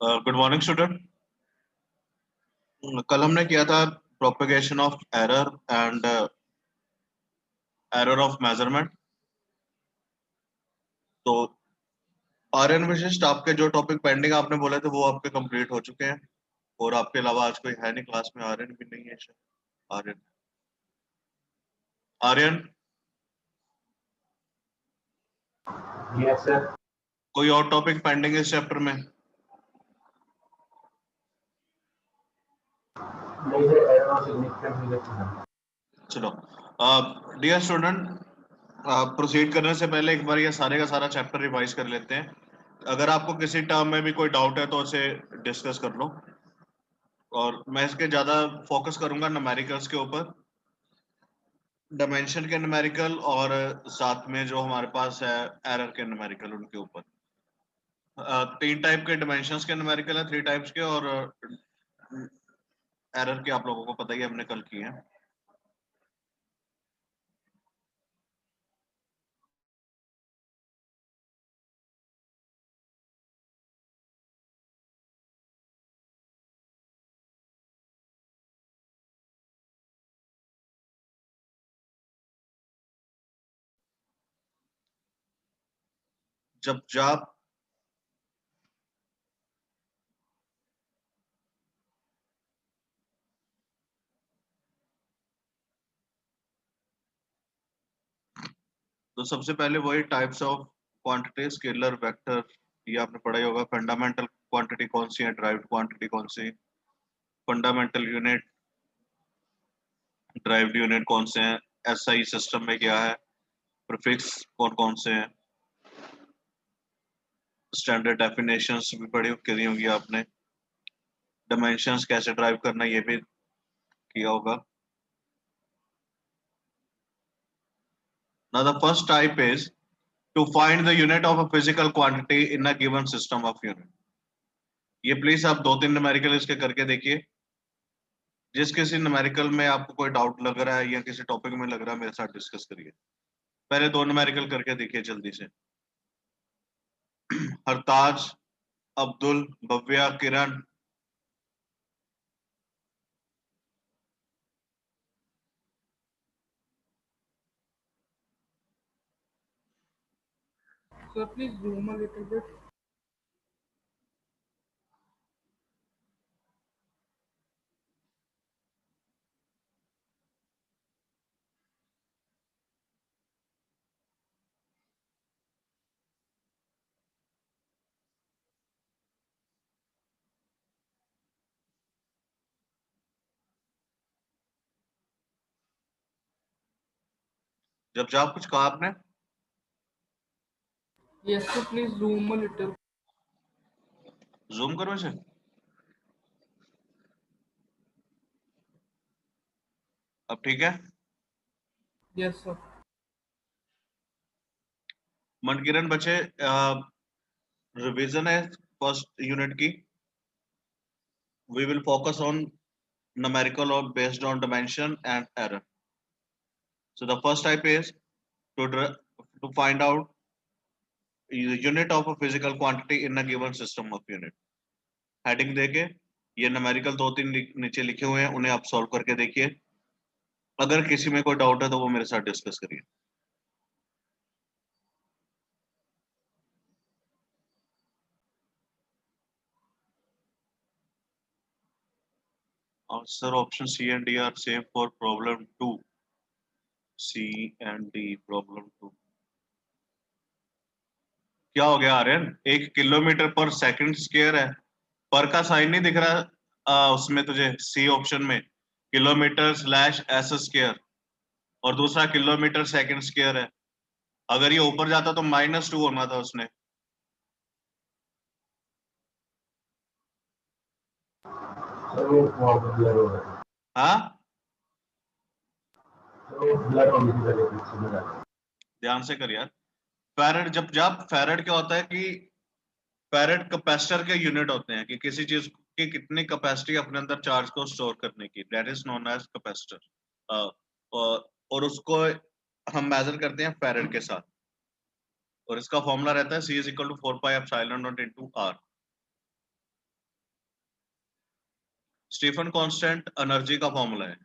Good morning student. कल हमने किया था propagation of error and error of measurement. तो आर्यन विशिष्ट आपके जो टॉपिक पेंडिंग आपने बोले थे वो आपके कंप्लीट हो चुके हैं। और आपके अलावा आज कोई है नहीं क्लास में, आर्यन भी नहीं है शायद। Aryan Aryan yes sir. कोई और टॉपिक पेंडिंग है इस चैप्टर में? नहीं सर, एरर और सिग्निफिकेंट रिलेशन। चलो, डियर स्टूडेंट, प्रोसीड करने से पहले एक बार ये सारे का सारा चैप्टर रिवाइज कर लेते हैं। अगर आपको किसी टर्म में भी कोई डाउट है तो उसे डिस्कस कर लो। और मैं इसके ज्यादा फोकस करूंगा न्यूमेरिकल्स के ऊपर, डायमेंशन के न्यूमेरिकल, और साथ में जो हमारे पास है एरर के न्यूमेरिकल उनके ऊपर। तीन टाइप के डायमेंशंस के न्यूमेरिकल है, थ्री टाइप्स के, और एरर के आप लोगों को पता ही है, हमने कल किए हैं। जब जब तो सबसे पहले वही types of quantity, scalar, vector, ये आपने पढ़ा ही होगा। फंडामेंटल क्वांटिटी कौन सी है, ड्राइव्ड क्वांटिटी कौन सी, फंडामेंटल यूनिट, ड्राइव्ड यूनिट कौन से हैं, एसआई सिस्टम में क्या है, प्रीफिक्स कौन कौन से हैं, स्टैंडर्ड डेफिनेशंस भी पढ़ी करी होंगी आपने, डायमेंशंस कैसे ड्राइव करना ये भी किया होगा। Now the first type is to find the unit of a physical quantity in a given system of unit. ये प्लीज आप दो तीन न्यूमेरिकल इसके करके देखिए। जिस किसी न्यूमेरिकल में आपको कोई डाउट लग रहा है या किसी टॉपिक में लग रहा है, मेरे साथ डिस्कस करिए। पहले दो न्यूमेरिकल करके देखिए जल्दी से। हरताज, अब्दुल, भव्या, किरण। Sir, please zoom a little bit. जब जब कुछ कहा आपने? Yes, sir, please zoom a little. Zoom करो इसे। अब ठीक है? Yes, sir. मनकिरण बचे, रिवीजन है फर्स्ट यूनिट की। We will focus on numerical or based on dimension and error. So the first type is to find out the unit of a physical quantity in a given system of unit. Heading देके ये numerical दो तीन नीचे लिखे हुए हैं, उन्हें आप सॉल्व करके देखिए। अगर किसी में कोई डाउट है तो वो मेरे साथ डिस्कस करिए। Answer option C and D are same for problem 2. C and D problem 2. क्या हो गया आर्यन? 1 किलोमीटर पर सेकंड स्क्वायर है, पर का साइन नहीं दिख रहा उसमें तुझे सी ऑप्शन में, किलोमीटर स्लैश एस स्क्वायर, और दूसरा किलोमीटर सेकंड स्क्वायर है। अगर ये ऊपर जाता तो -2 होना था उसने। सर वो वहाँ पर ब्लर हो रहा है। हाँ, सर वो ब्लर हो गई थी पहले पीछे में जाके। ध्यान से कर यार। फैरेड, जब जब फैरेड क्या होता है कि फैरेड कैपेसिटर के यूनिट होते हैं कि किसी चीज की कितनी कैपेसिटी अपने अंदर चार्ज को स्टोर करने की, that is known as capacitor. और उसको हम मेजर करते हैं फैरेड के साथ, और इसका फॉर्मूला रहता है C = 4 pi epsilon naught into R। Stefan constant energy का फॉर्मूला है।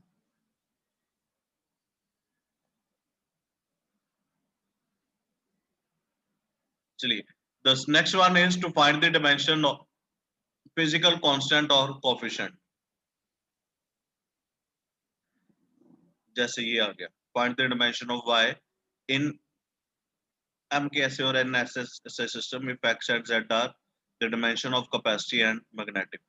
चलिए, the next one is to find the dimension of physical constant और कोएफिशिएंट। जैसे ये आ गया, find the dimension of y in m के ऐसे और n ऐसे system if x and z are the dimension of capacity and magnetic।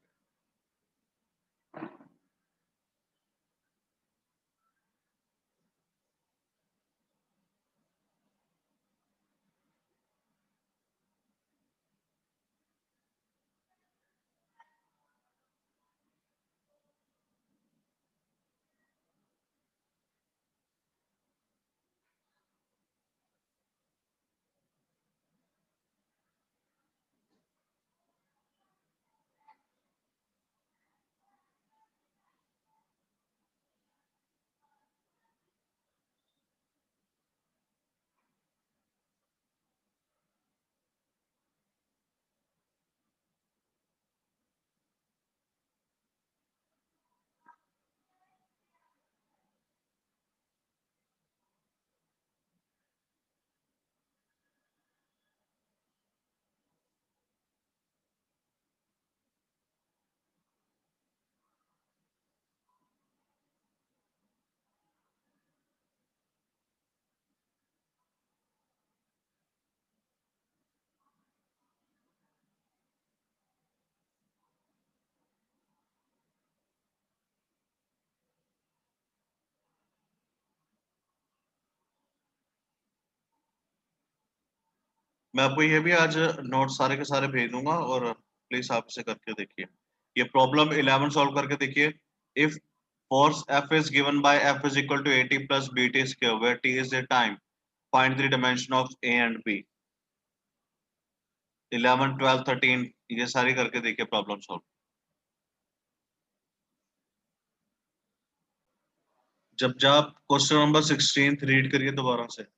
मैं आपको ये भी आज नोट सारे के सारे भेज दूंगा, और प्लीज आप इसे करके देखिए। ये प्रॉब्लम 11 सॉल्व करके देखिए। If force F is given by F is equal to AT plus BT square, where T is the time, find the dimension of A and B। 11, 12, 13 ये सारी करके देखिए प्रॉब्लम सॉल्व। जब जब क्वेश्चन नंबर 16 रीड करिए दोबारा से।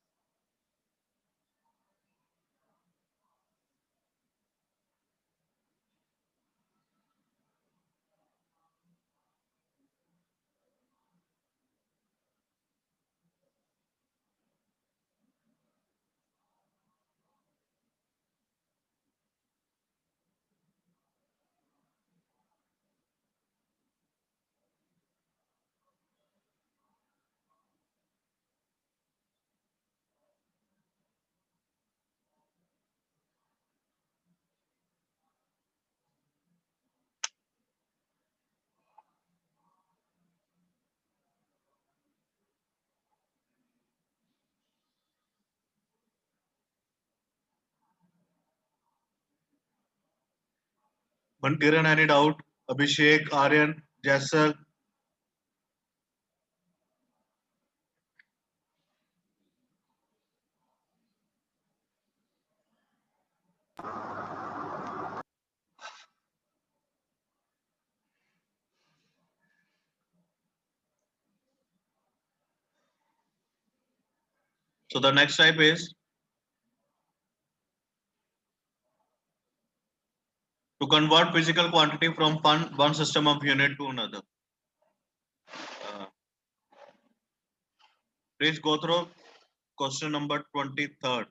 Kiran, any doubt? Abhishek, Aryan, Jaisal? So the next type is to convert physical quantity from one system of unit to another. Please go through question number 23rd.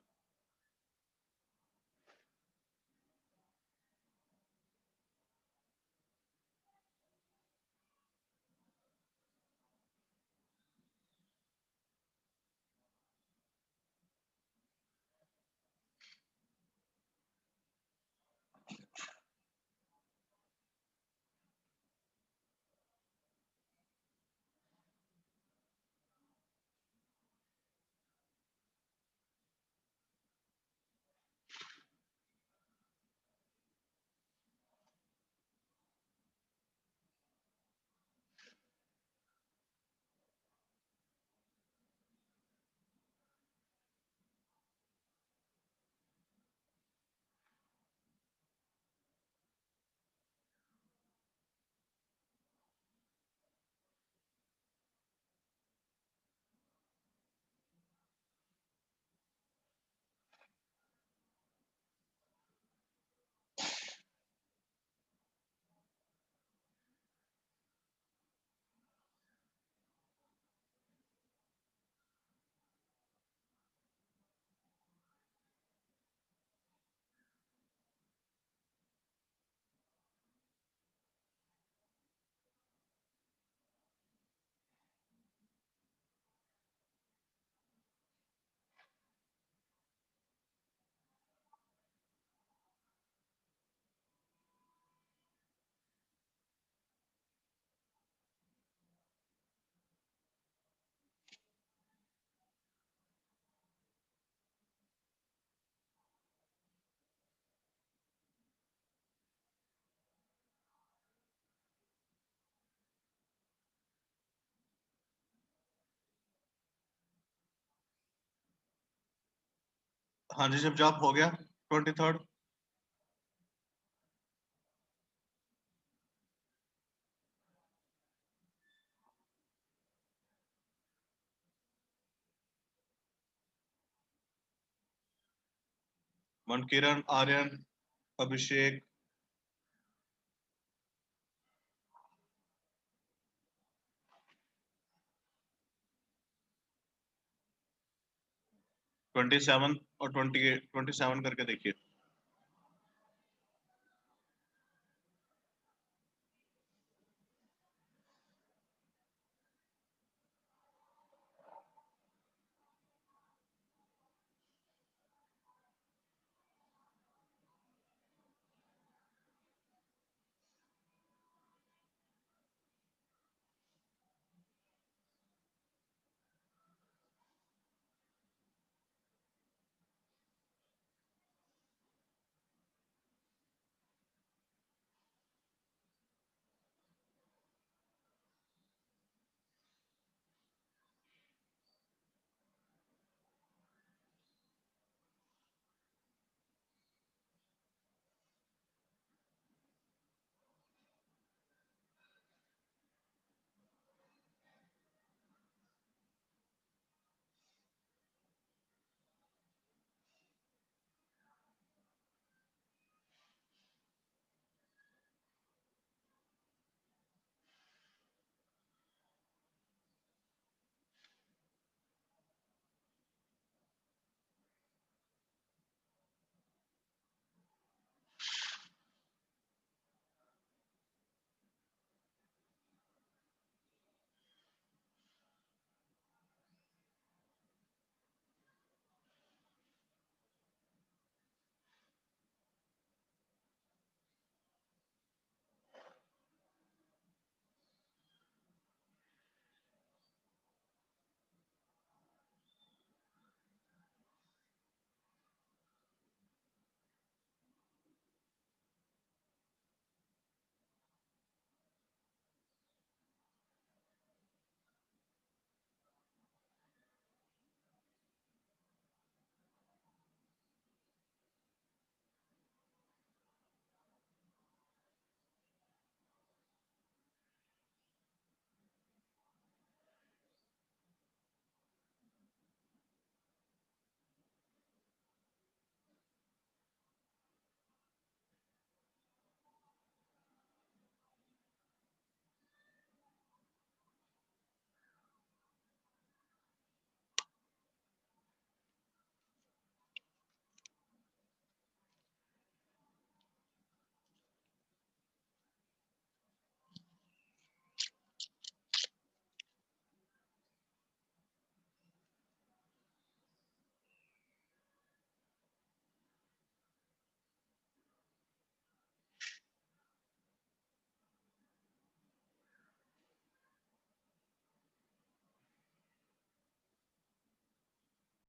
हाँ जी, जब job हो गया 23rd। मनकिरण, Aryan, अभिषेक, twenty seven और 28, 27 करके देखिए।